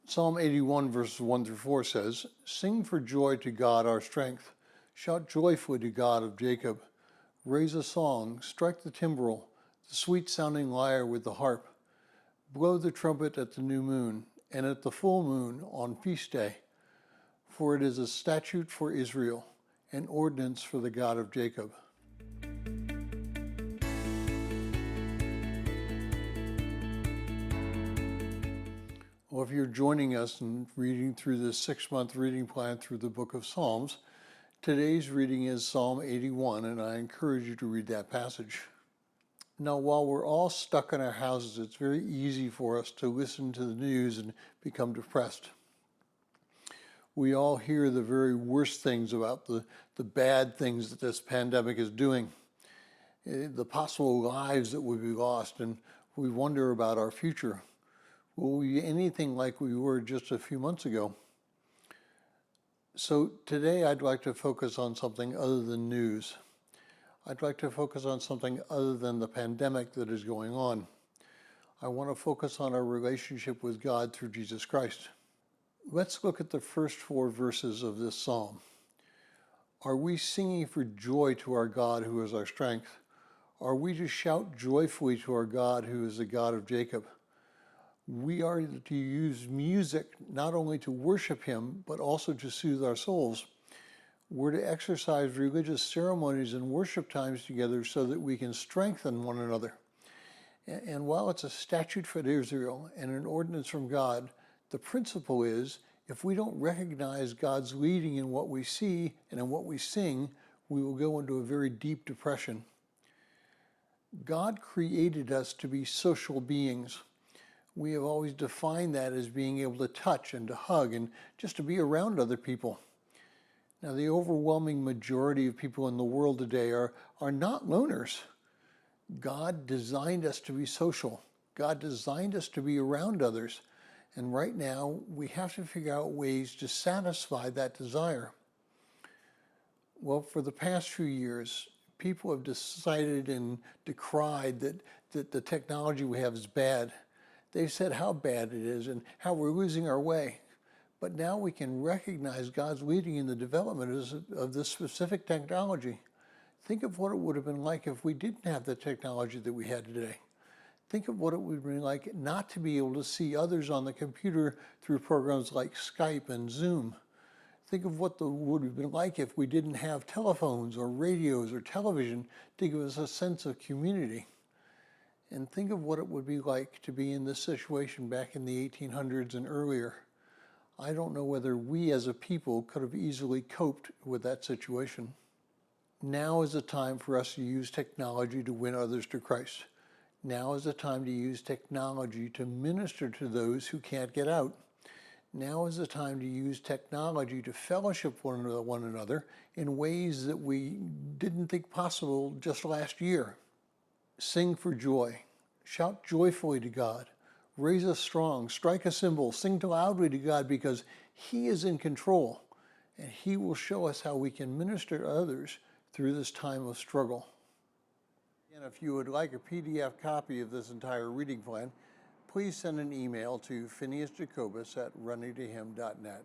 Psalm 81 verses 1 through 4 says, "Sing for joy to God our strength. Shout joyfully to God of Jacob. Raise a song, strike the timbrel, the sweet-sounding lyre with the harp. Blow the trumpet at the new moon, and at the full moon on feast day. For it is a statute for Israel, an ordinance for the God of Jacob." Well, if you're joining us and reading through this 6-month reading plan through the book of Psalms, today's reading is Psalm 81, and I encourage you to read that passage. Now, while we're all stuck in our houses, it's very easy for us to listen to the news and become depressed. We all hear the very worst things about the bad things that this pandemic is doing, the possible lives that will be lost, and we wonder about our future. Will we be anything like we were just a few months ago? So today I'd like to focus on something other than news. I'd like to focus on something other than the pandemic that is going on. I want to focus on our relationship with God through Jesus Christ. Let's look at the first 4 verses of this psalm. Are we singing for joy to our God who is our strength? Are we to shout joyfully to our God who is the God of Jacob? We are to use music not only to worship Him, but also to soothe our souls. We're to exercise religious ceremonies and worship times together so that we can strengthen one another. And while it's a statute for Israel and an ordinance from God, the principle is if we don't recognize God's leading in what we see and in what we sing, we will go into a very deep depression. God created us to be social beings. We have always defined that as being able to touch and to hug and just to be around other people. Now, the overwhelming majority of people in the world today are not loners. God designed us to be social. God designed us to be around others. And right now, we have to figure out ways to satisfy that desire. Well, for the past few years, people have decided and decried that the technology we have is bad. They've said how bad it is and how we're losing our way. But now we can recognize God's leading in the development of this specific technology. Think of what it would have been like if we didn't have the technology that we had today. Think of what it would have been like not to be able to see others on the computer through programs like Skype and Zoom. Think of what it would have been like if we didn't have telephones or radios or television to give us a sense of community. And think of what it would be like to be in this situation back in the 1800s and earlier. I don't know whether we as a people could have easily coped with that situation. Now is the time for us to use technology to win others to Christ. Now is the time to use technology to minister to those who can't get out. Now is the time to use technology to fellowship one another in ways that we didn't think possible just last year. Sing for joy. Shout joyfully to God. Raise a song. Strike a cymbal. Sing loudly to God because He is in control and He will show us how we can minister to others through this time of struggle. And if you would like a PDF copy of this entire reading plan, please send an email to phineasjacobus@runningtohim.net.